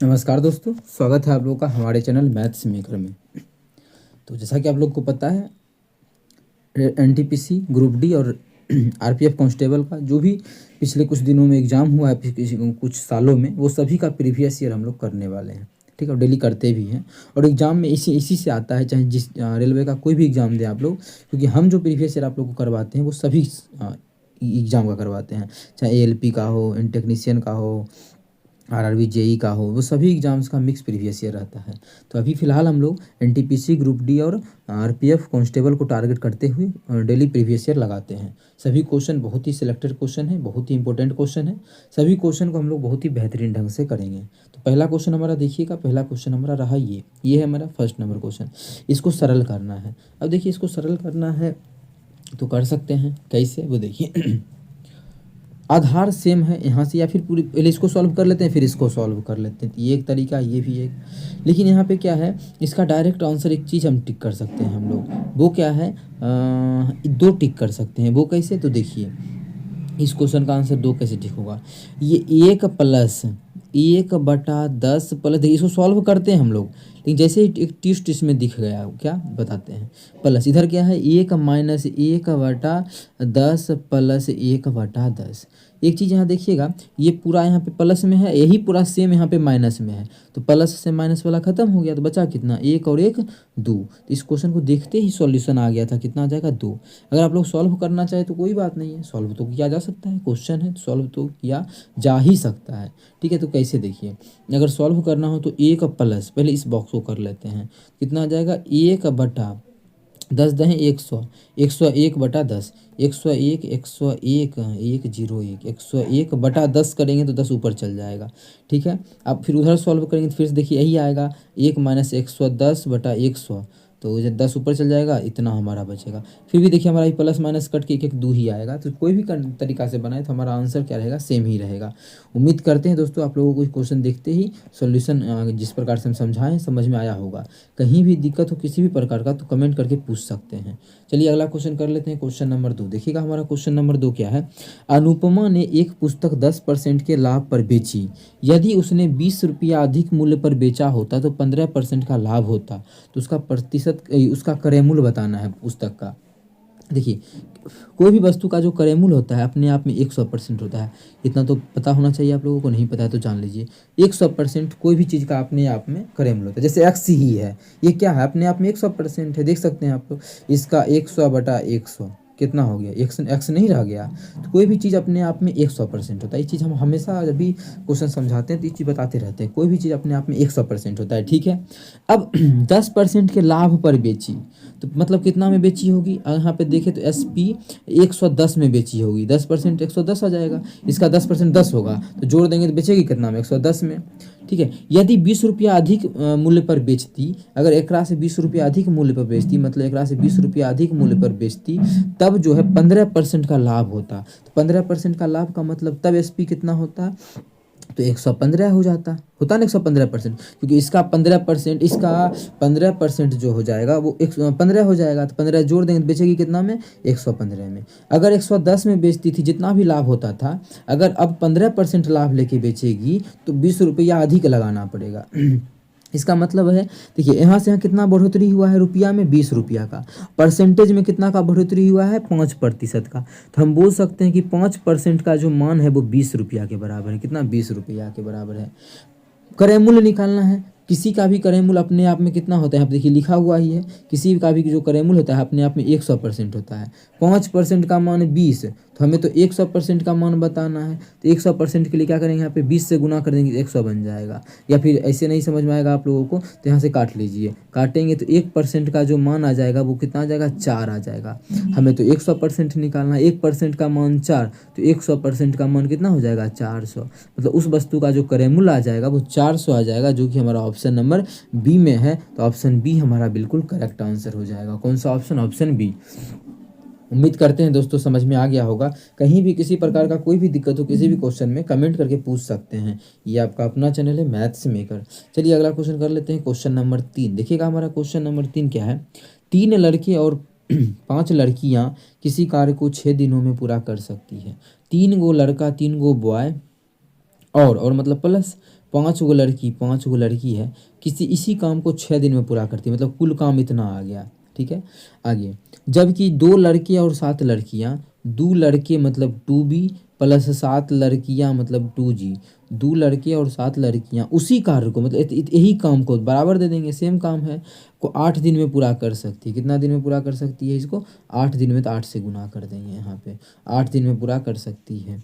नमस्कार दोस्तों, स्वागत है आप लोगों का हमारे चैनल मैथ्स मेकर में। तो जैसा कि आप लोग को पता है, एनटीपीसी ग्रुप डी और आरपीएफ कांस्टेबल का जो भी पिछले कुछ दिनों में एग्ज़ाम हुआ है, कुछ सालों में, वो सभी का प्रीवियस ईयर हम लोग करने वाले हैं। ठीक है, और डेली करते भी हैं। और एग्ज़ाम में इसी से आता है, चाहे जिस रेलवे का कोई भी एग्ज़ाम दें आप लोग, क्योंकि हम जो प्रीवियस ईयर आप लोग को करवाते हैं वो सभी एग्ज़ाम का करवाते हैं, चाहे एएलपी का हो, इन टेक्नीशियन का हो, आरआरबी जेई का हो, वो सभी एग्ज़ाम्स का मिक्स प्रीवियस ईयर रहता है। तो अभी फ़िलहाल हम लोग एनटीपीसी ग्रुप डी और आरपीएफ कांस्टेबल को टारगेट करते हुए डेली प्रीवियस ईयर लगाते हैं। सभी क्वेश्चन बहुत ही सिलेक्टेड क्वेश्चन है, बहुत ही इंपॉर्टेंट क्वेश्चन है। सभी क्वेश्चन को हम लोग बहुत ही बेहतरीन ढंग से करेंगे। तो पहला क्वेश्चन हमारा देखिएगा, पहला क्वेश्चन हमारा रहा ये है हमारा फर्स्ट नंबर क्वेश्चन। इसको सरल करना है। अब देखिए, इसको सरल करना है तो कर सकते हैं, कैसे वो देखिए। आधार सेम है यहाँ से, या फिर पूरी पहले इसको सॉल्व कर लेते हैं फिर इसको सॉल्व कर लेते हैं। तो ये एक तरीका, ये भी एक। लेकिन यहाँ पे क्या है, इसका डायरेक्ट आंसर एक चीज़ हम टिक कर सकते हैं हम लोग, वो क्या है, दो टिक कर सकते हैं। वो कैसे, तो देखिए इस क्वेश्चन का आंसर दो कैसे ठीक होगा। ये 1+1/10 प्लस, देखिए इसको सॉल्व करते हैं हम लोग, लेकिन जैसे ही एक ट्विस्ट इसमें दिख गया, क्या बताते हैं, प्लस इधर क्या है, 1-1/10 प्लस 1/10। एक चीज़ यहाँ देखिएगा, ये पूरा यहाँ पे प्लस में है, यही पूरा सेम यहाँ पे माइनस में है। तो प्लस से माइनस वाला खत्म हो गया, तो बचा कितना, 1 और 1 2। तो इस क्वेश्चन को देखते ही सॉल्यूशन आ गया था, कितना आ जाएगा 2। अगर आप लोग सॉल्व करना चाहे तो कोई बात नहीं है, सॉल्व तो किया जा सकता है, क्वेश्चन है तो सॉल्व तो किया जा ही सकता है। ठीक है, तो कैसे देखिए, अगर सॉल्व करना हो तो 1 प्लस, पहले इस बॉक्स को कर लेते हैं, कितना आ जाएगा, 1/10 दहें 100, 101/10, 101, 101, 101, 101/10 करेंगे तो 10 ऊपर चल जाएगा। ठीक है, अब फिर उधर सॉल्व करेंगे तो फिर से देखिए यही आएगा, 1-110/100, तो जब 10 ऊपर चल जाएगा इतना हमारा बचेगा। फिर भी देखिए हमारा ये प्लस माइनस कट के एक एक दो ही आएगा। तो कोई भी तरीका से बनाए तो हमारा आंसर क्या रहेगा, सेम ही रहेगा। उम्मीद करते हैं दोस्तों आप लोगों को क्वेश्चन देखते ही सॉल्यूशन जिस प्रकार से हम समझाएं समझ में आया होगा। कहीं भी दिक्कत हो किसी भी प्रकार का तो कमेंट करके पूछ सकते हैं। चलिए अगला क्वेश्चन कर लेते हैं, क्वेश्चन नंबर 2। देखिएगा हमारा क्वेश्चन नंबर 2 क्या है। अनुपमा ने एक पुस्तक 10% के लाभ पर बेची। यदि उसने 20 रुपया अधिक मूल्य पर बेचा होता तो 15% का लाभ होता। तो उसका प्रतिशत, उसका क्रय मूल्य बताना है पुस्तक का। देखिए, कोई भी वस्तु का जो क्रय मूल्य होता है अपने आप में 100% होता है। इतना तो पता होना चाहिए, आप लोगों को नहीं पता है तो जान लीजिए। 100% कोई भी चीज़ का अपने आप में क्रय मूल्य होता है। जैसे एक्स ही है, ये क्या है, अपने आप में 100% है। देख सकते हैं आप लोग, इसका 100/100 कितना हो गया, एक्स नहीं रह गया। तो कोई भी चीज़ अपने आप में 100% होता है। ये चीज़ हम हमेशा जब भी क्वेश्चन समझाते हैं तो ये चीज़ बताते रहते हैं, कोई भी चीज़ अपने आप में 100% होता है। ठीक है, अब 10% के लाभ पर बेची, तो मतलब कितना में बेची होगी, यहाँ पे देखें तो SP 110 में बेची होगी। 10% 110 आ जाएगा, इसका 10% 10 होगा, तो जोड़ देंगे तो बेचेगी कितना में, 110 में। ठीक है, यदि 20 रुपया अधिक मूल्य पर बेचती, अगर एकरा से 20 रुपया अधिक मूल्य पर बेचती, मतलब एकरा से 20 रुपया अधिक मूल्य पर बेचती, तब जो है 15% का लाभ होता। तो 15% का लाभ का मतलब तब SP कितना होता, तो 115 हो जाता, होता ना 115%, क्योंकि इसका 15%, इसका 15% जो हो जाएगा वो 115 हो जाएगा। तो 15 जोड़ देंगे तो बेचेगी कितना में, 115 में। अगर 110 में बेचती थी, जितना भी लाभ होता था, अगर अब 15% लाभ लेके बेचेगी तो 20 रुपया अधिक लगाना पड़ेगा। इसका मतलब है, देखिए यहाँ से यहाँ कितना बढ़ोतरी हुआ है, रुपया में 20 रुपया का, परसेंटेज में कितना का बढ़ोतरी हुआ है, 5% का। तो हम बोल सकते हैं कि 5% का जो मान है वो 20 रुपया के बराबर है। कितना, 20 रुपया के बराबर है। क्रय मूल्य निकालना है, किसी का भी क्रय मूल्य अपने आप में कितना होता है, अब देखिए लिखा हुआ ही है, किसी का भी जो क्रय मूल्य होता है अपने आप में 100% होता है। 5% का मान 20, तो हमें तो 100% का मान बताना है। तो 100% के लिए क्या करेंगे, यहाँ पे 20 से गुना कर देंगे, 100 बन जाएगा। या फिर ऐसे नहीं समझ में आएगा आप लोगों को तो यहाँ से काट लीजिए, काटेंगे तो 1% का जो मान आ जाएगा वो कितना आ जाएगा, 4 आ जाएगा। हमें तो 100% निकालना है, 1% का मान 4, तो 100% का मान कितना हो जाएगा, 400। मतलब उस वस्तु का जो क्रय मूल्य आ जाएगा वो 400 आ जाएगा, जो कि हमारा ऑप्शन नंबर बी में है। तो ऑप्शन बी हमारा बिल्कुल करेक्ट आंसर हो जाएगा। कौन सा ऑप्शन, ऑप्शन बी। उम्मीद करते हैं दोस्तों समझ में आ गया होगा। कहीं भी किसी प्रकार का कोई भी दिक्कत हो किसी भी क्वेश्चन में कमेंट करके पूछ सकते हैं। ये आपका अपना चैनल है मैथ्स मेकर। चलिए अगला क्वेश्चन कर लेते हैं, क्वेश्चन नंबर 3। देखिएगा हमारा क्वेश्चन नंबर 3 क्या है। 3 लड़के और 5 लड़कियां किसी कार्य को 6 दिनों में पूरा कर सकती है। 3 गो लड़का 3 गो बॉय और मतलब प्लस 5 गो लड़की है, किसी इसी काम को 6 दिन में पूरा करती है, मतलब कुल काम इतना आ गया। ठीक है, आगे जबकि 2 लड़के और 7 लड़कियां, 2 लड़के मतलब 2b प्लस 7 लड़कियां मतलब 2g, 2 लड़के और 7 लड़कियां उसी कार्य को मतलब यही काम को बराबर दे देंगे, सेम काम है, को 8 दिन में पूरा कर सकती है। कितना दिन में पूरा कर सकती है इसको? 8 दिन में, तो 8 से गुना कर देंगे यहाँ पे, 8 दिन में पूरा कर सकती है,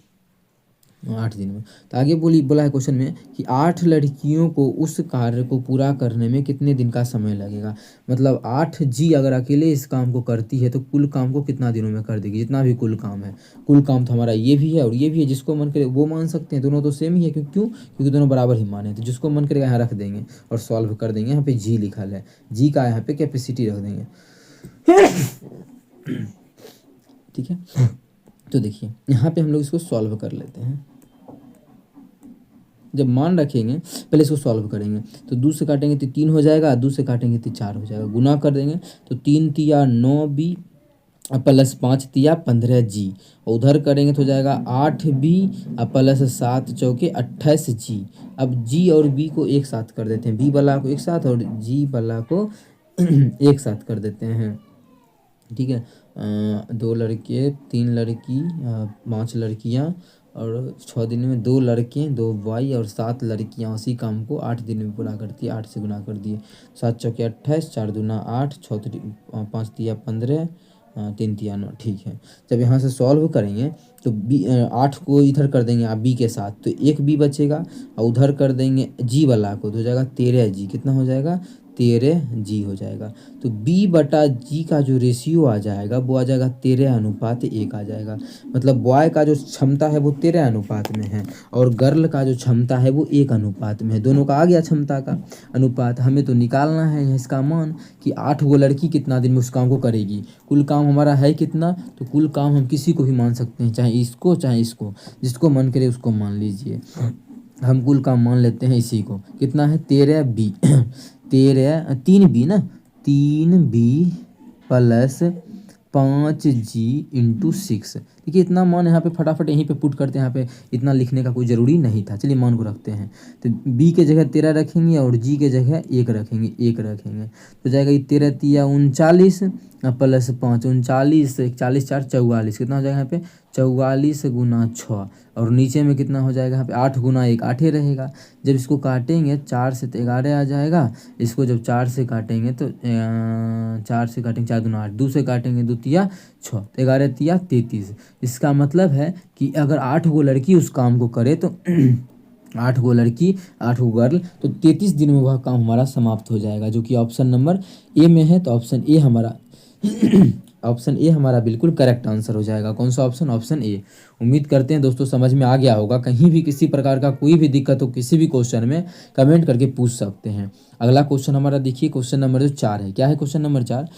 8 दिन में। तो आगे बोला है क्वेश्चन में कि 8 लड़कियों को उस कार्य को पूरा करने में कितने दिन का समय लगेगा। मतलब 8g अगर अकेले इस काम को करती है तो कुल काम को कितना दिनों में कर देगी, जितना भी कुल काम है। कुल काम तो हमारा ये भी है और ये भी है, जिसको मन करे वो मान सकते हैं, दोनों तो सेम ही है। क्योंकि दोनों बराबर ही माने, तो जिसको मन करेगा यहाँ रख देंगे और सॉल्व कर देंगे। यहाँ पे जी लिखा है, जी का यहाँ पे कैपेसिटी रख देंगे। ठीक है, तो देखिए यहाँ पे हम लोग इसको सॉल्व कर लेते हैं। जब मान रखेंगे पहले इसको सॉल्व करेंगे, तो 2 से काटेंगे तो 3 हो जाएगा, 2 से काटेंगे तो 4 हो जाएगा, गुना कर देंगे तो 3 तिया 9b प्लस 5 तिया 15g, उधर करेंगे तो हो जाएगा 8b प्लस 7 चौके 28g। अब g और b को एक साथ कर देते हैं, b वाला को एक साथ और g वाला को एक साथ कर देते हैं। ठीक है, 2 लड़के 3 लड़की 5 लड़कियां और 6 दिन में 2 लड़के 2 बॉय और 7 लड़कियां उसी काम को 8 दिन में पूरा करती है। 8 से गुना कर दिए, 7 चौके 28, 4 दूना 8, 5 तिया 15, 3 तिया 9। ठीक है, जब यहाँ से सॉल्व करेंगे तो 8 को इधर कर देंगे आप b के साथ, तो एक b बचेगा और उधर कर देंगे g वाला को, तो हो जाएगा 13g। कितना हो जाएगा? 13g हो जाएगा। तो b बटा g का जो रेशियो आ जाएगा वो आ जाएगा 13:1 आ जाएगा। मतलब बॉय का जो क्षमता है वो 13 अनुपात में है और गर्ल का जो क्षमता है वो 1 अनुपात में है। दोनों का आ गया क्षमता का अनुपात। हमें तो निकालना है इसका मान कि 8 गो लड़की कितना दिन में उस काम को करेगी। कुल काम हमारा है कितना, तो कुल काम हम किसी को भी मान सकते हैं, चाहे इसको चाहे इसको, जिसको मन करे उसको मान लीजिए। हम कुल काम मान लेते हैं इसी को। कितना है? 13b 3b ना, 3b प्लस 5g इंटू 6। देखिए इतना मान यहाँ पे फटाफट यहीं पे पुट करते हैं, यहाँ पे इतना लिखने का कोई ज़रूरी नहीं था। चलिए मान को रखते हैं, तो b के जगह 13 रखेंगे और g के जगह 1 रखेंगे, 1 रखेंगे तो जाएगा ये 13 तिया 39 प्लस 5 39, 40 4 44। कितना हो जाएगा यहाँ पे? 44 गुना 6 और नीचे में कितना हो जाएगा यहाँ पे? 8 गुना 1 8 ही रहेगा। जब इसको काटेंगे 4 से तो 11 आ जाएगा। इसको जब 4 से काटेंगे तो 4 से काटेंगे 4 दूना 8, 2 से काटेंगे 2 तिया 6, 11 तिया 33। इसका मतलब है कि अगर 8 गो लड़की उस काम को करे तो 8 गो लड़की 8 गो गर्ल, तो 33 दिन में वह काम हमारा समाप्त हो जाएगा, जो कि ऑप्शन नंबर ए में है। तो ऑप्शन ए हमारा ऑप्शन ए हमारा बिल्कुल करेक्ट आंसर हो जाएगा। कौन सा ऑप्शन? Option A. उम्मीद करते हैं दोस्तों समझ में आ गया होगा। कहीं भी किसी प्रकार का कोई भी दिक्कत हो किसी भी क्वेश्चन में कमेंट करके पूछ सकते हैं। अगला क्वेश्चन हमारा देखिए, क्वेश्चन नंबर जो 4 है। क्या है question number 4?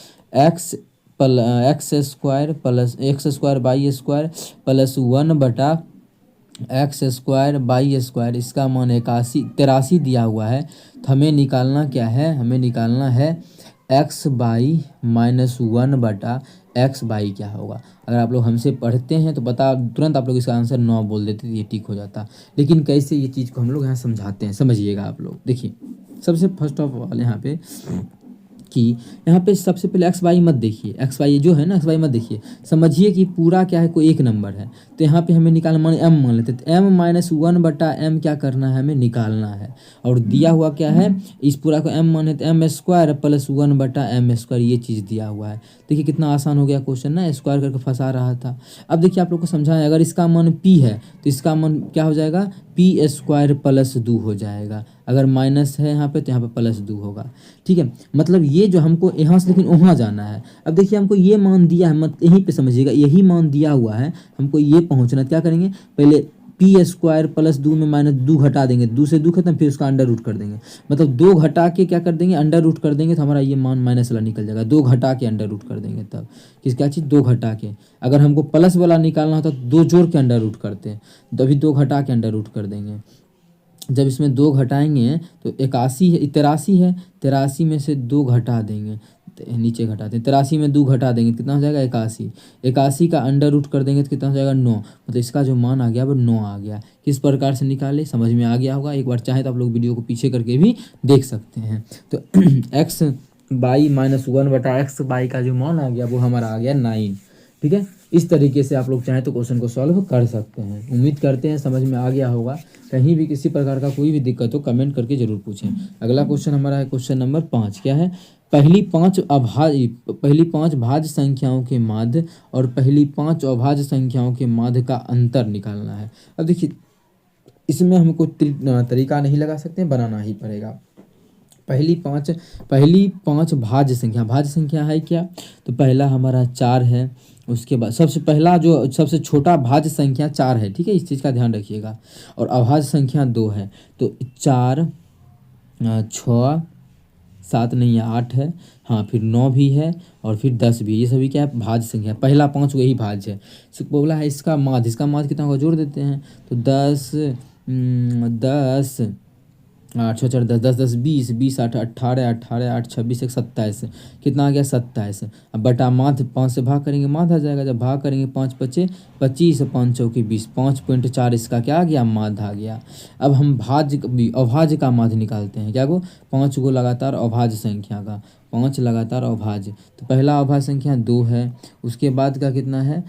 X square plus x square by square plus 1 बटा एक्स स्क्वायर बाई स्क्वायर, इसका मान 83 दिया हुआ है। तो हमें निकालना क्या है? हमें निकालना है एक्स बाई माइनस 1 बटा एक्स बाई क्या होगा। अगर आप लोग हमसे पढ़ते हैं तो बता तुरंत आप लोग इसका आंसर 9 बोल देते, ये ठीक हो जाता। लेकिन कैसे ये चीज़ को हम लोग यहाँ समझाते हैं, समझिएगा आप लोग। देखिए सबसे फर्स्ट ऑफ ऑल यहाँ पे कि यहाँ पे सबसे पहले एक्स वाई मत देखिए, एक्स वाई जो है ना एक्स वाई मत देखिए, समझिए कि पूरा क्या है, कोई एक नंबर है। तो यहाँ पे हमें निकालना मान एम मान लेते, तो एम माइनस 1 बटा एम क्या करना है, हमें निकालना है। और दिया हुआ क्या है, इस पूरा को एम माने तो एम स्क्वायर प्लस 1 बटा एम स्क्वायर, ये चीज़ दिया हुआ है। देखिए कितना आसान हो गया क्वेश्चन ना, स्क्वायर करके फंसा रहा था। अब देखिए आप लोग को समझाएं, अगर इसका मान पी है तो इसका मान क्या हो जाएगा, पी स्क्वायर प्लस 2 हो जाएगा। अगर माइनस है यहाँ पे तो यहाँ पे प्लस 2 होगा। ठीक है, मतलब ये जो हमको यहाँ से लेकिन वहाँ जाना है। अब देखिए हमको ये मान दिया है, मत यहीं पे समझिएगा, यही मान दिया हुआ है, हमको ये पहुँचना। क्या करेंगे, पहले पी स्क्वायर प्लस 2 में माइनस 2 घटा देंगे, 2 से 2 खत्म, फिर उसका अंडर रूट कर देंगे। मतलब 2 घटा के क्या कर देंगे, अंडर रूट कर देंगे, तो हमारा ये मान माइनस वाला निकल जाएगा। 2 घटा के अंडर रूट कर देंगे, तब क्या चीज़, 2 घटा के। अगर हमको प्लस वाला निकालना होता तो 2 जोड़ के अंडर रूट करते हैं, तो अभी 2 घटा के अंडर रूट कर देंगे। जब इसमें 2 घटाएंगे तो 81 है, 83 है, 83 में से 2 घटा देंगे, नीचे घटाते हैं। 83 में 2 घटा देंगे तो कितना हो जाएगा 81। 81 का अंडर रूट कर देंगे तो कितना हो जाएगा 9। मतलब इसका जो मान आ गया वो 9 आ गया। किस प्रकार से निकाले समझ में आ गया होगा। एक बार चाहे तो आप लोग वीडियो को पीछे करके भी देख सकते हैं। तो एक्स बाई -1 बटा एक्स बाई का जो मान आ गया वो हमारा आ गया 9। ठीक है, इस तरीके से आप लोग चाहें तो क्वेश्चन को सॉल्व कर सकते हैं। उम्मीद करते हैं समझ में आ गया होगा। कहीं भी किसी प्रकार का कोई भी दिक्कत हो कमेंट करके ज़रूर पूछें। अगला क्वेश्चन हमारा है क्वेश्चन नंबर 5। क्या है, पहली 5 भाज्य संख्याओं के माध्य और पहली 5 अभाज्य संख्याओं के माध्य का अंतर निकालना है। अब देखिए इसमें हम कोई तरीका नहीं लगा सकते, बनाना ही पड़ेगा। पहली पाँच भाज्य संख्या है क्या, तो पहला हमारा 4 है। उसके बाद सबसे छोटा भाज्य संख्या 4 है। ठीक है, इस चीज़ का ध्यान रखिएगा। और अभाज्य संख्या 2 है। तो 4 6 7 नहीं है 8 है, हाँ फिर 9 भी है और फिर 10 भी। ये सभी क्या है भाज्य संख्या। पहला 5 वही भाज्य है। बोला है इसका माध्य कितना होगा जोड़ देते हैं। तो 10 8 4 10 10 10 20 20 8 18 18 8 26 1 27 कितना आ गया 27। अब बटा माध्य 5 से भाग करेंगे माध्य आ जाएगा। जब भाग करेंगे 5 5 25 5 चौके 20 5.4 इसका क्या आ गया माध्य आ गया। अब हम अभाज्य का माध्य निकालते हैं। क्या को 5 को लगातार अभाज्य संख्या का 5 लगातार अभाज्य। तो पहला अभाज्य संख्या 2 है। उसके बाद का कितना है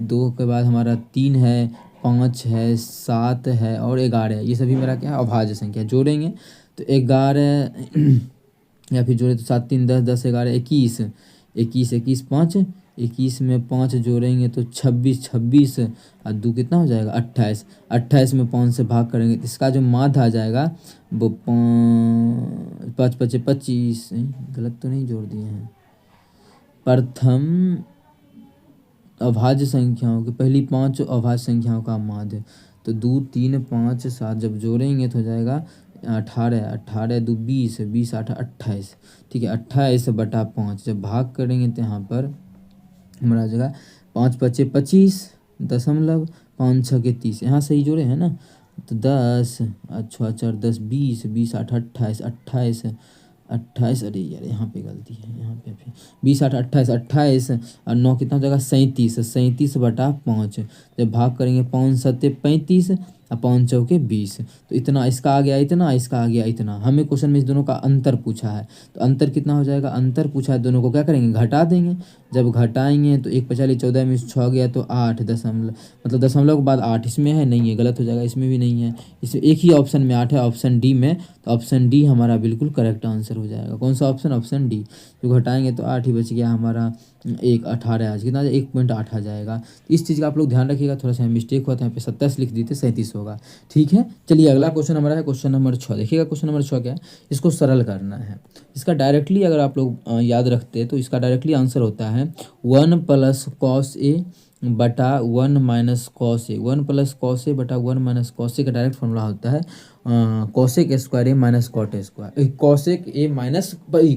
2 के बाद हमारा 3 है 5 है 7 है और 11 है। ये सभी मेरा क्या है अभाज्य संख्या। जोड़ेंगे तो 11 या फिर जोड़े तो 7 3 10 10 11 21 21 21 5 21 में 5 जोड़ेंगे तो 26 26 और 2 कितना हो जाएगा 28 28 में 5 से भाग करेंगे तो इसका जो माध्य आ जाएगा वो 5 5 25 गलत तो नहीं जोड़ दिए हैं। प्रथम अभाज्य संख्याओं की पहली 5 अभाज्य संख्याओं का माध्य। तो 2 3 5 7 जब जोड़ेंगे तो हो जाएगा 18 18 2 20 20 8 28। ठीक है, 28 बटा 5 जब भाग करेंगे तो यहाँ पर हमारा आ जाएगा 5 5 25 दशमलव 5 6 के 30। यहाँ सही जोड़े हैं ना। तो 10 अच्छा 4 10 20 20 8 28 28 28 अरे यार यहाँ पे गलती है। यहाँ पे 20 8 28 28 और 9 कितना हो जाएगा 37 37 बटा 5 जब भाग करेंगे 5 7 35 और 5 चौके 20। तो इतना इसका आ गया इतना इसका आ गया इतना। हमें क्वेश्चन में इस दोनों का अंतर पूछा है। तो अंतर कितना हो जाएगा अंतर पूछा है दोनों को क्या करेंगे घटा देंगे। जब घटाएंगे तो 1 45 14 में 6 गया तो 8 दशमलव मतलब दशमलव के बाद 8 इसमें है नहीं है गलत हो जाएगा। इसमें भी नहीं है, इसमें एक ही ऑप्शन में 8 है ऑप्शन डी में। तो ऑप्शन डी हमारा बिल्कुल करेक्ट आंसर हो जाएगा। कौन सा ऑप्शन ऑप्शन डी। जो घटाएंगे तो 8 ही बच गया हमारा 18 आज कितना 1.8 आ जाएगा। इस चीज़ का आप लोग ध्यान रखिएगा। थोड़ा सा मिस्टेक हुआ था यहाँ पे 27 लिख देते 37 होगा। ठीक है, चलिए अगला क्वेश्चन हमारा है क्वेश्चन नंबर 6। देखिएगा क्वेश्चन नंबर 6 क्या है, इसको सरल करना है। इसका डायरेक्टली अगर आप लोग याद रखते हैं तो इसका डायरेक्टली आंसर होता है 1 + cos A बटा 1 - cos A। 1 + cos A बटा 1 - cos A का डायरेक्ट फॉर्मूला होता है cosec square A minus cot A square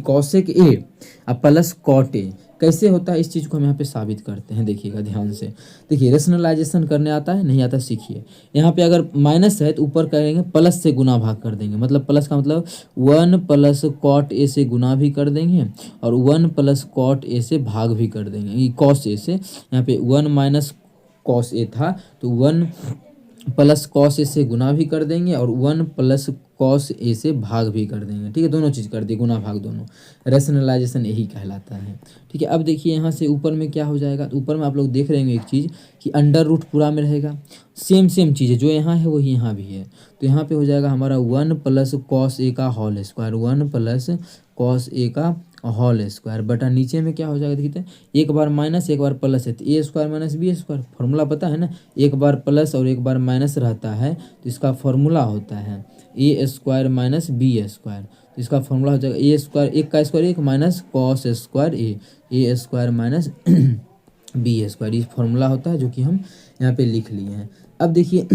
cosec A plus cot A। कैसे होता है इस चीज़ को हम यहाँ पे साबित करते हैं। देखिएगा ध्यान से। देखिए रेशनलाइजेशन करने आता है नहीं आता सीखिए। यहाँ पे अगर माइनस है तो ऊपर करेंगे प्लस से गुना भाग कर देंगे। मतलब प्लस का मतलब 1 + cot A से गुना भी कर देंगे और 1 + cot A से भाग भी कर देंगे। ये cos A से यहाँ पे 1 - cos A था तो 1 + cos A से गुना भी कर देंगे और 1 + cos A से भाग भी कर देंगे। ठीक है, दोनों चीज़ कर दिए गुना भाग दोनों। रेशनलाइजेशन यही कहलाता है। ठीक है, अब देखिए यहाँ से ऊपर में क्या हो जाएगा। तो ऊपर में आप लोग देख रहे होंगे एक चीज़ कि अंडर रूट पूरा में रहेगा। सेम चीज़ है जो यहाँ है वही यहाँ भी है। तो यहाँ पे हो जाएगा हमारा 1 + cos A का होल स्क्वायर 1 + cos A का होल स्क्वायर बटा नीचे में क्या हो जाएगा देखिए एक बार माइनस एक बार प्लस है तो a square minus b square. Formula पता है ना, एक बार प्लस और एक बार माइनस रहता है तो इसका फॉर्मूला होता है ए स्क्वायर माइनस बी स्क्वायर। तो इसका फॉर्मूला हो जाएगा ए स्क्वायर एक का स्क्वायर एक माइनस कॉस स्क्वायर ए स्क्वायर माइनस बी स्क्वायर। ये फॉर्मूला होता है जो कि हम यहाँ पे लिख लिए हैं। अब देखिए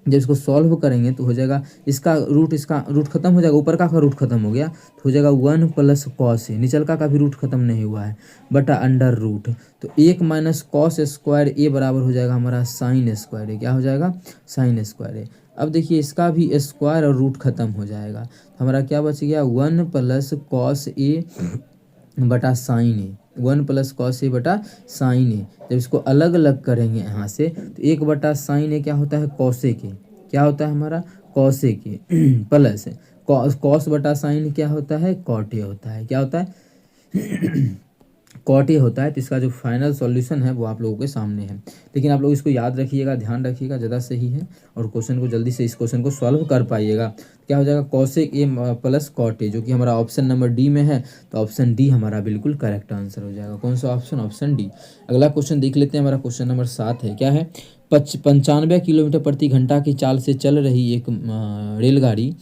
जब इसको सॉल्व करेंगे तो हो जाएगा इसका रूट खत्म हो जाएगा। ऊपर का रूट खत्म हो गया तो हो जाएगा 1 + cos A। निचल का भी रूट खत्म नहीं हुआ है बटा अंडर रूट। तो 1 - cos स्क्वायर A बराबर हो जाएगा हमारा sin स्क्वायर A। क्या हो जाएगा sin स्क्वायर A। अब देखिए इसका भी स्क्वायर और रूट खत्म हो जाएगा तो हमारा क्या बच गया 1 + cos A बटा sign A, 1 plus cos A बटा साइन ए। जब इसको अलग अलग करेंगे यहाँ से तो 1 बटा साइन ए क्या होता है कॉसे के, क्या होता है हमारा कॉसे के प्लस कॉस बटा साइन क्या होता है कॉट ए होता है, क्या होता है कॉट ए होता है। तो इसका जो फाइनल सॉल्यूशन है वो आप लोगों के सामने है। लेकिन आप लोग इसको याद रखिएगा, ध्यान रखिएगा, ज़्यादा सही है और क्वेश्चन को जल्दी से इस क्वेश्चन को सॉल्व कर पाइएगा। क्या हो जाएगा cosec A plus cot A, जो कि हमारा ऑप्शन नंबर डी में है। तो ऑप्शन डी हमारा बिल्कुल करेक्ट आंसर हो जाएगा। कौन सा ऑप्शन, ऑप्शन डी। अगला क्वेश्चन देख लेते हैं, हमारा क्वेश्चन नंबर 7 है। क्या है 95 किलोमीटर प्रति घंटा की चाल से चल रही एक रेलगाड़ी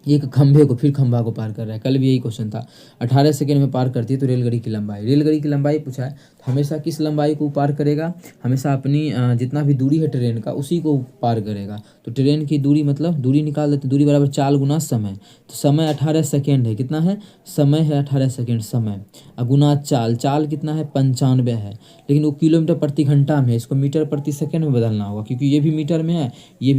एक खंभे को, फिर खंभा को पार कर रहा है। कल भी यही क्वेश्चन था। 18 सेकंड में पार करती है तो रेलगाड़ी की लंबाई, रेलगाड़ी की लंबाई पूछा है तो हमेशा किस लंबाई को पार करेगा, हमेशा अपनी जितना भी दूरी है ट्रेन का उसी को पार करेगा। तो ट्रेन की दूरी मतलब दूरी निकाल देते, दूरी बराबर 4 गुना समय। तो समय 18 सेकेंड है, कितना है समय है 18 सेकेंड समय, गुना चाल, चाल कितना है 95 है। लेकिन वो किलोमीटर प्रति घंटा में है, इसको मीटर प्रति सेकेंड में बदलना होगा क्योंकि ये भी मीटर में है, ये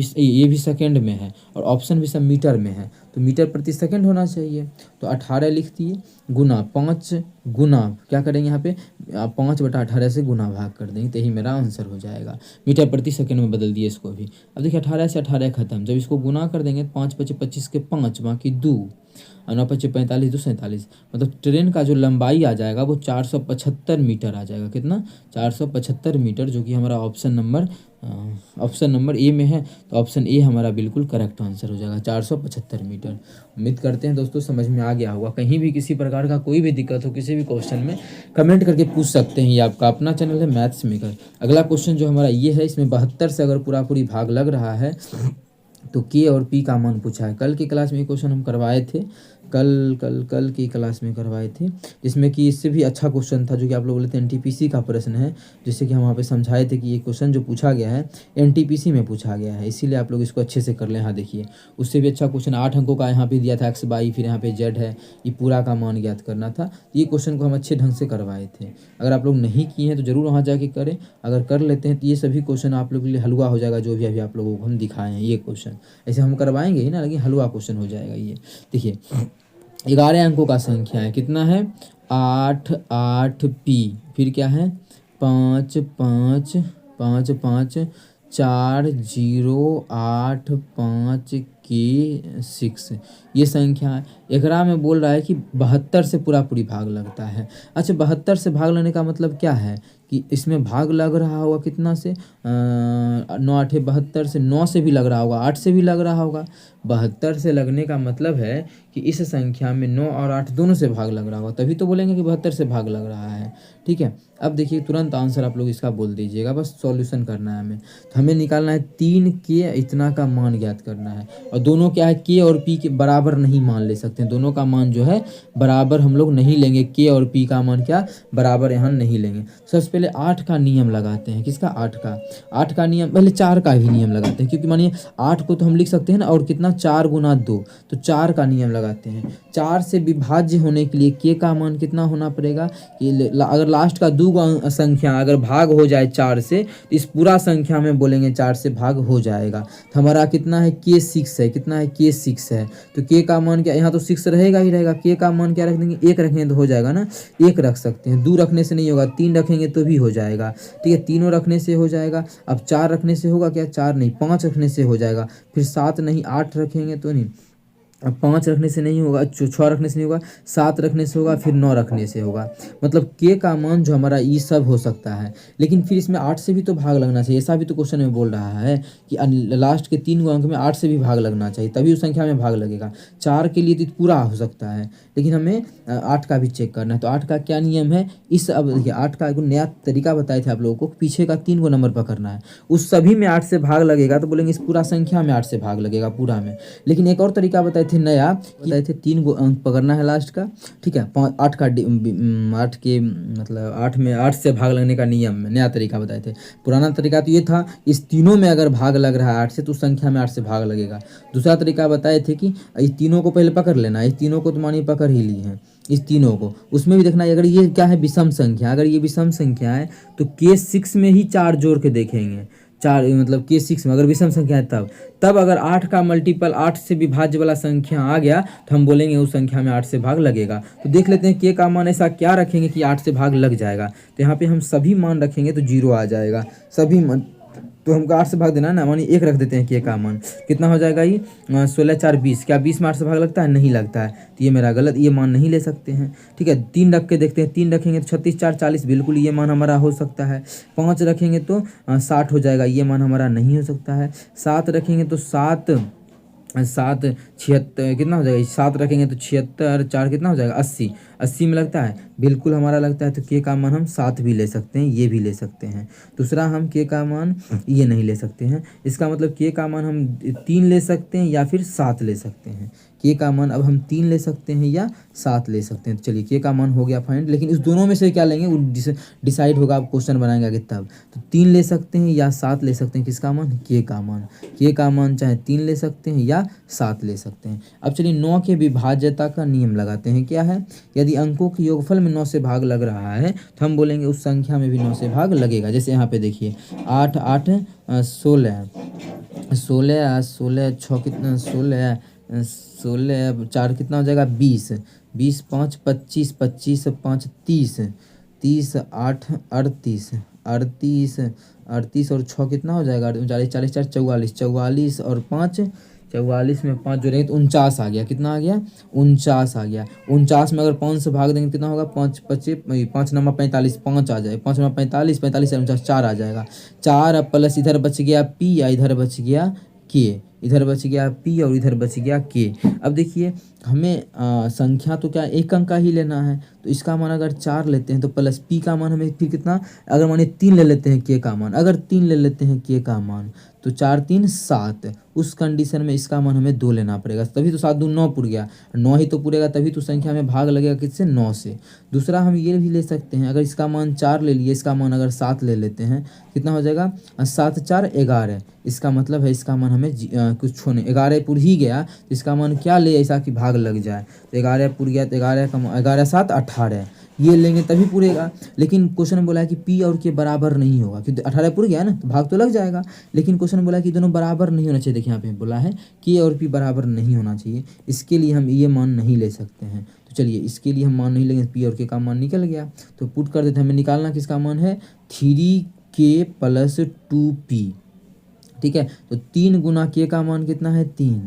भी सेकेंड में है और ऑप्शन भी सब मीटर में है। तो मीटर प्रति सेकंड होना चाहिए। तो 18 लिख दिए गुना 5 गुना क्या करेंगे यहाँ पे 5 बटा 18 से गुना भाग कर देंगे तो यही मेरा आंसर हो जाएगा। मीटर प्रति सेकंड में बदल दिए इसको भी। अब देखिए 18 से 18 खत्म, जब इसको गुना कर देंगे 5 पचे 25 के 5 बाकी 2 और 9 पचे 45 2 47, मतलब ट्रेन का जो लंबाई आ जाएगा वो 475 मीटर आ जाएगा। कितना 475 मीटर, जो कि हमारा ऑप्शन नंबर ए में है। तो ऑप्शन ए हमारा बिल्कुल करेक्ट आंसर हो जाएगा 475 मीटर। उम्मीद करते हैं दोस्तों समझ में आ गया होगा। कहीं भी किसी प्रकार का कोई भी दिक्कत हो किसी भी क्वेश्चन में कमेंट करके पूछ सकते हैं। ये आपका अपना चैनल है मैथ्स मेकर। अगला क्वेश्चन जो हमारा ये है, इसमें 72 से अगर पूरी भाग लग रहा है तो के और पी का मान पूछा है। कल की क्लास में ये क्वेश्चन हम करवाए थे, कल की क्लास में करवाए थे, जिसमें कि इससे भी अच्छा क्वेश्चन था जो कि आप लोग बोलते हैं एनटीपीसी का प्रश्न है। जैसे कि हम वहाँ पे समझाए थे कि ये क्वेश्चन जो पूछा गया है एनटीपीसी में पूछा गया है, इसीलिए आप लोग इसको अच्छे से कर लें। यहाँ देखिए उससे भी अच्छा क्वेश्चन 8 अंकों का यहाँ पे दिया था एक्स बाई, फिर यहाँ पे जेड है, ये पूरा का मान ज्ञात करना था। ये क्वेश्चन को हम अच्छे ढंग से करवाए थे। अगर आप लोग नहीं किए हैं तो ज़रूर वहाँ जाके करें। अगर कर लेते हैं तो ये सभी क्वेश्चन आप लोग के लिए हलवा हो जाएगा, जो भी अभी आप लोगों को हम दिखाए हैं ये क्वेश्चन। ऐसे हम करवाएंगे ही ना, लेकिन हलवा क्वेश्चन हो जाएगा ये। देखिए 11 अंकों का संख्या है, कितना है 8 8 पी, फिर क्या है 5 5 5 5 4 0 8 5 के 6, ये संख्या है। एकरा में बोल रहा है कि 72 से पूरी भाग लगता है। अच्छा 72 से भाग लगने का मतलब क्या है कि इसमें भाग लग रहा होगा कितना से 9 8 72 से, 9 से भी लग रहा होगा, 8 से भी लग रहा होगा। 72 से लगने का मतलब है कि इस संख्या में 9 और 8 दोनों से भाग लग रहा होगा, तभी तो बोलेंगे कि 72 से भाग लग रहा है। ठीक है, अब देखिए तुरंत आंसर आप लोग इसका बोल दीजिएगा, बस सॉल्यूशन करना है हमें। तो हमें निकालना है 3 के इतना का मान ज्ञात करना है। और दोनों क्या है के और पी के बराबर नहीं मान ले सकते हैं, दोनों का मान जो है बराबर हम लोग नहीं लेंगे। के और पी का मान क्या बराबर यहाँ नहीं लेंगे। सबसे पहले 8 का नियम लगाते हैं। किसका 8 का नियम, पहले 4 का भी नियम लगाते हैं, क्योंकि मानिए 8 को तो हम लिख सकते हैं ना, और कितना 4 गुना 2, तो 4 का नियम लगाते हैं। 4 से विभाज्य होने के लिए के का मान कितना होना पड़ेगा कि अगर लास्ट का 2 संख्या अगर भाग हो जाए 4 से, तो इस पूरा संख्या में बोलेंगे 4 से भाग हो जाएगा। तो हमारा कितना है के 6 है, कितना है के 6 है। तो के का मान क्या, यहाँ तो 6 रहेगा ही रहेगा। के का मान क्या रख देंगे 1 रखेंगे तो हो जाएगा ना, 1 रख सकते हैं। 2 रखने से नहीं होगा, 3 रखेंगे तो भी हो जाएगा। ठीक है, तीनों रखने से हो जाएगा। अब 4 रखने से होगा क्या, 4 नहीं 5 रखने से हो जाएगा। फिर 7 नहीं 8 रखेंगे तो नहीं, अब 5 रखने से नहीं होगा, 6 रखने से नहीं होगा, 7 रखने से होगा, फिर 9 रखने से होगा। मतलब के का मान जो हमारा ये सब हो सकता है। लेकिन फिर इसमें 8 से भी तो भाग लगना चाहिए, ऐसा भी तो क्वेश्चन में बोल रहा है कि लास्ट के 3 अंक में 8 से भी भाग लगना चाहिए, तभी उस संख्या में भाग लगेगा। 4 के लिए तो पूरा हो सकता है, लेकिन हमें 8 का भी चेक करना है। तो 8 का क्या नियम है इस, अब देखिए 8 का एक नया तरीका बताए थे आप लोगों को, पीछे का 3 नंबर पकड़ना है, उस सभी में 8 से भाग लगेगा तो बोलेंगे इस पूरा संख्या में 8 से भाग लगेगा पूरा में। लेकिन एक और तरीका बताए थे नया, बताए थे 3 अंक पकड़ना है लास्ट का। ठीक है, 8 का 8 के मतलब 8 में 8 से भाग लगने का नियम में नया तरीका बताए थे। पुराना तरीका तो ये था इस तीनों में अगर भाग लग रहा है 8 से तो संख्या में 8 से भाग लगेगा। दूसरा तरीका बताए थे कि इस तीनों को पहले पकड़ लेना, इस तीनों को तो मानिए पकड़ ही ली है, इस तीनों को उसमें भी देखना है। अगर ये क्या है विषम संख्या, अगर ये विषम संख्या है तो के 6 में ही 4 जोड़ के देखेंगे, 4 मतलब K6 में अगर विषम संख्या है तब अगर 8 का मल्टीपल 8 से विभाज्य वाला संख्या आ गया तो हम बोलेंगे उस संख्या में 8 से भाग लगेगा। तो देख लेते हैं K का मान ऐसा क्या रखेंगे कि 8 से भाग लग जाएगा। तो यहाँ पे हम सभी मान रखेंगे तो 0 आ जाएगा, सभी मान। तो हमको 8 से भाग देना है ना, मानिए 1 रख देते हैं K का मान, कितना हो जाएगा ये 16 4 20। क्या 20 में 8 से भाग लगता है? नहीं लगता है, तो ये मेरा गलत, ये मान नहीं ले सकते हैं। ठीक है, 3 रख के देखते हैं, 3 रखेंगे तो 36 4 40, बिल्कुल ये मान हमारा हो सकता है। 5 रखेंगे तो 60 हो जाएगा, ये मान हमारा नहीं हो सकता है। 7 रखेंगे तो 7 76 कितना हो जाएगा, 7 रखेंगे तो 76 4 कितना हो जाएगा 80, 80 में लगता है, बिल्कुल हमारा लगता है। तो K का मान हम 7 भी ले सकते हैं, ये भी ले सकते हैं। दूसरा हम K का मान ये नहीं ले सकते हैं, इसका मतलब K का मान हम 3 ले सकते हैं या फिर 7 ले सकते हैं। K का मान अब हम 3 ले सकते हैं या 7 ले सकते हैं। तो चलिए K का मान हो गया फाइंड, लेकिन इस दोनों में से क्या लेंगे वो डिसाइड होगा, आप क्वेश्चन बनाएंगे आगे तब। तो 3 ले सकते हैं या 7 ले सकते हैं, किसका मान? K का मान। K का मान चाहे 3 ले सकते हैं या 7 ले सकते हैं। अब चलिए 9 के विभाज्यता का नियम लगाते हैं। क्या है? यदि अंकों के योगफल में 9 से भाग लग रहा है तो हम बोलेंगे उस संख्या में भी 9 से भाग लगेगा। जैसे यहाँ पे देखिए 8 8 16 16 16 6 कितना 16 16 4 कितना हो जाएगा 20 20 5 25 25 5 30 30 8 38 38 38 और 6 कितना हो जाएगा 40 40 4 44 44 और 5 44 में 5 जोड़ेंगे तो 49 आ गया। कितना आ गया? 49 आ गया। 49 में अगर 5 से भाग देंगे कितना होगा? 5 25 5 नंबर 45, 5 आ जाए, 5 नंबर 45 45 से 49 4 आ जाएगा। 4 प्लस इधर बच गया P या इधर बच गया K, इधर बच गया P और इधर बच गया K। अब देखिए हमें संख्या तो क्या एक अंक का ही लेना है, तो इसका मान अगर 4 लेते हैं तो प्लस P का मान हमें फिर कितना, अगर मानिए 3 ले लेते हैं K का मान, अगर 3 ले लेते हैं K का मान तो 4 3 7, उस कंडीशन में इसका मान हमें 2 लेना पड़ेगा, तभी तो 7 दूनी 9 पुर गया, 9 ही तो पुरेगा तभी तो संख्या में भाग लगेगा किससे? 9 से। दूसरा हम ये भी ले सकते हैं, अगर इसका मान 4 ले लिए, इसका मान अगर 7 ले लेते हैं, कितना हो जाएगा 7 4 11, इसका मतलब है इसका मान हमें कुछ छोड़ने 11 पुर ही गया, तो इसका मान क्या ले ऐसा कि भाग लग जाए। तो 11 पुर गया तो 11 7 18, ये लेंगे तभी पूरेगा। लेकिन क्वेश्चन में बोला है कि P और K बराबर नहीं होगा, क्योंकि 18 पुर गया ना तो भाग तो लग जाएगा, लेकिन क्वेश्चन में बोला है कि दोनों बराबर नहीं होना चाहिए। देखिए यहाँ पे बोला है K और P बराबर नहीं होना चाहिए, इसके लिए हम ये मान नहीं ले सकते हैं। तो चलिए इसके लिए हम मान नहीं लेंगे, P और K का मान निकल गया। तो पुट कर देते हैं, हमें निकालना किसका मान है 3K + 2P। ठीक है, तो 3 गुना K का मान कितना है 3,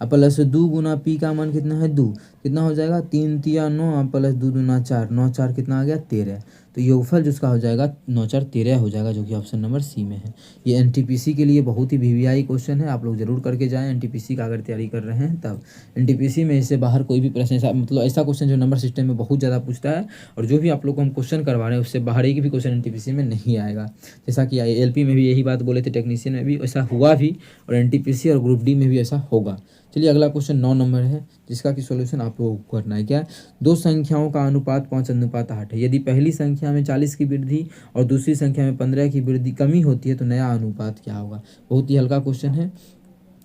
अब प्लस 2 गुना P का मान कितना है 2, कितना हो जाएगा 3 3 9 प्लस 2 दूना 4, 9 4 कितना आ गया 13। तो योगफल जिसका हो जाएगा 9 4 13 हो जाएगा, जो कि ऑप्शन नंबर सी में है। ये एनटीपीसी के लिए बहुत ही वीवीआई क्वेश्चन है, आप लोग जरूर करके जाएं एनटीपीसी का अगर तैयारी कर रहे हैं तब। एनटीपीसी में इससे बाहर कोई भी प्रश्न ऐसा मतलब ऐसा क्वेश्चन जो नंबर सिस्टम में बहुत ज़्यादा पूछता है, और जो भी आप लोग को हम क्वेश्चन करवा रहे हैं उससे बाहर एक भी क्वेश्चन एनटीपीसी में नहीं आएगा। जैसा कि एलपी में भी यही बात बोले थे, टेक्नीशियन में भी ऐसा हुआ भी, और एनटीपीसी और ग्रुप डी में भी ऐसा होगा। चलिए अगला क्वेश्चन 9 नंबर है, जिसका कि सॉल्यूशन आप लोगों को करना है। क्या? दो संख्याओं का अनुपात 5:8 है। यदि पहली संख्या में 40 की वृद्धि और दूसरी संख्या में 15 की वृद्धि कमी होती है तो नया अनुपात क्या होगा? बहुत ही हल्का क्वेश्चन है,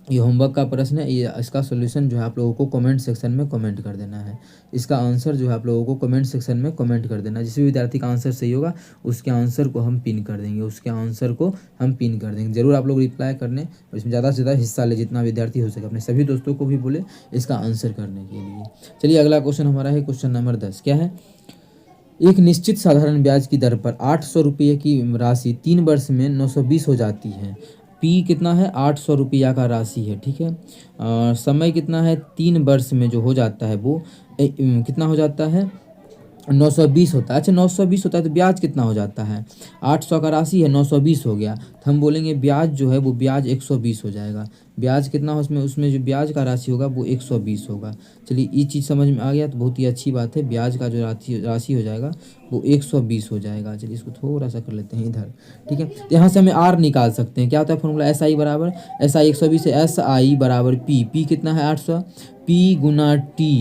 ये होमवर्क का प्रश्न है। ये इसका सॉल्यूशन जो है आप लोगों को कमेंट सेक्शन में कमेंट कर देना है। इसका आंसर जो है आप लोगों को कमेंट सेक्शन में कमेंट कर देना है। जिस भी विद्यार्थी का आंसर सही होगा उसके आंसर को हम पिन कर देंगे, जरूर आप लोग रिप्लाई करने और इसमें ज़्यादा से ज़्यादा हिस्सा ले, जितना विद्यार्थी हो सके अपने सभी दोस्तों को भी बोले इसका आंसर करने के लिए। चलिए अगला क्वेश्चन हमारा है क्वेश्चन नंबर 10। क्या है? एक निश्चित साधारण ब्याज की दर पर 800 रुपये की राशि 3 वर्ष में 920 हो जाती है। P कितना है? 800 रुपया का राशि है। ठीक है, समय कितना है? 3 वर्ष में जो हो जाता है वो कितना हो जाता है? 920 होता है। अच्छा 920 होता है तो ब्याज कितना हो जाता है? 800 का राशि है, 920 हो गया, तो हम बोलेंगे ब्याज जो है वो ब्याज 120 हो जाएगा। ब्याज कितना हो उसमें जो ब्याज का राशि होगा वो 120 होगा। चलिए ये चीज़ समझ में आ गया तो बहुत ही अच्छी बात है। ब्याज का जो राशि हो जाएगा वो 120 हो जाएगा। चलिए इसको थोड़ा सा कर लेते हैं इधर। ठीक है, तो यहाँ से हमें आर निकाल सकते हैं। क्या होता है फॉर्मूला? SI बराबर SI 120 है, SI बराबर P कितना है 800, P गुना T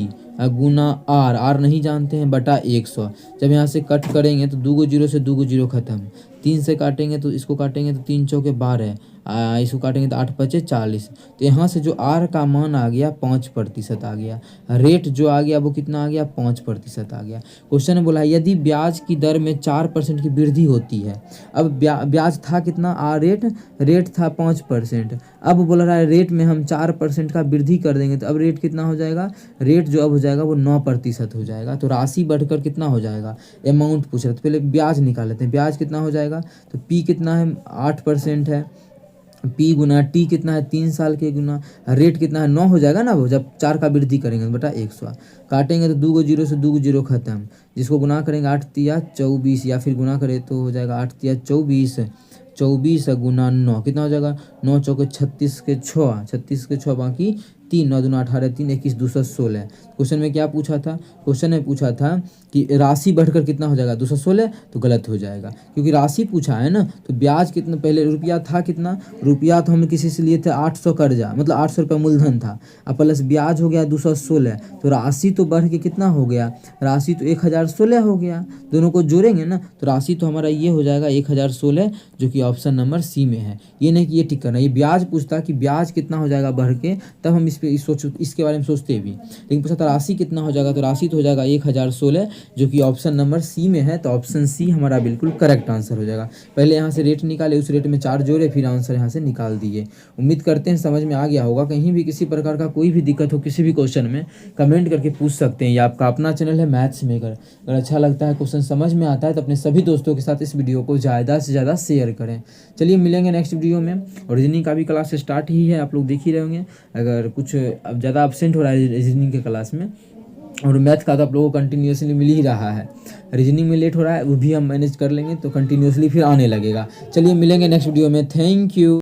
गुना आर नहीं जानते हैं बटा 100। जब यहाँ से कट करेंगे तो 2 0 से 2 0 खत्म, 3 से काटेंगे तो इसको काटेंगे तो 3 चौके 12 इसको काटेंगे तो 8×5 = 40। तो यहाँ से जो आर का मान आ गया 5% आ गया। रेट जो आ गया वो कितना आ गया 5% आ गया। क्वेश्चन में बोला है यदि ब्याज की दर में 4% की वृद्धि होती है। अब ब्याज था कितना रेट था 5%। अब बोल रहा है रेट में हम 4% का वृद्धि कर देंगे तो अब रेट कितना हो जाएगा, रेट जो अब हो जाएगा वो 9% हो जाएगा। तो राशि बढ़कर कितना हो जाएगा, अमाउंट पूछ रहे थे, पहले ब्याज निकाल लेते हैं। ब्याज कितना हो जाएगा, तो पी कितना है 8% है, पी गुना टी कितना है 3 साल के गुना रेट कितना है 9 हो जाएगा ना। वो जब 4 का वृद्धि करेंगे बटा 100 काटेंगे तो 2 जीरो से 2 जीरो खत्म। जिसको गुना करेंगे 8 तिया 24 या फिर गुना करें तो हो जाएगा 8 तिया 24, 24 गुना 9 कितना हो जाएगा 9 चौके 36 के 6, 36 के 6 बाकी 3, 9 दूना 18, 3 21 216। क्वेश्चन में क्या पूछा था, क्वेश्चन में पूछा था कि राशि बढ़कर कितना हो जाएगा 216, तो गलत हो जाएगा क्योंकि राशि पूछा है ना। तो ब्याज कितना, पहले रुपया था कितना, रुपया तो हम किसी से लिए थे 800 कर्जा, मतलब 800 रुपये मूलधन था, अब प्लस ब्याज हो गया 216, तो राशि तो बढ़ के कितना हो गया, राशि तो 1016 हो गया। दोनों को जोड़ेंगे ना तो राशि तो हमारा ये हो जाएगा 1016, जो कि ऑप्शन नंबर सी में है। ये नहीं कि ये टिक करना, ये ब्याज पूछता कि ब्याज कितना हो जाएगा बढ़ के, तब हम इसके बारे में सोचते भी। लेकिन पूछा था राशि कितना हो जाएगा, तो राशि तो हो जाएगा 1016, जो कि ऑप्शन नंबर सी में है। तो ऑप्शन सी हमारा बिल्कुल करेक्ट आंसर हो जाएगा। पहले यहाँ से रेट निकाले, उस रेट में 4 जोड़े, फिर आंसर यहाँ से निकाल दिए। उम्मीद करते हैं समझ में आ गया होगा। कहीं भी किसी प्रकार का कोई भी दिक्कत हो किसी भी क्वेश्चन में, कमेंट करके पूछ सकते हैं। ये आपका अपना चैनल है मैथ्स मेकर। अगर अच्छा लगता है, क्वेश्चन समझ में आता है तो अपने सभी दोस्तों के साथ इस वीडियो को ज़्यादा से ज़्यादा शेयर करें। चलिए मिलेंगे नेक्स्ट वीडियो में। और रीजनिंग का भी क्लास स्टार्ट ही है, आप लोग देख ही रहे होंगे। अगर कुछ अब ज़्यादा एब्सेंट हो रहा है रीजनिंग के क्लास में, और मैथ का तो आप लोगों को कंटिन्यूसली मिल ही रहा है। रीजनिंग में लेट हो रहा है वो भी हम मैनेज कर लेंगे, तो कंटिन्यूसली फिर आने लगेगा। चलिए मिलेंगे नेक्स्ट वीडियो में। Thank you.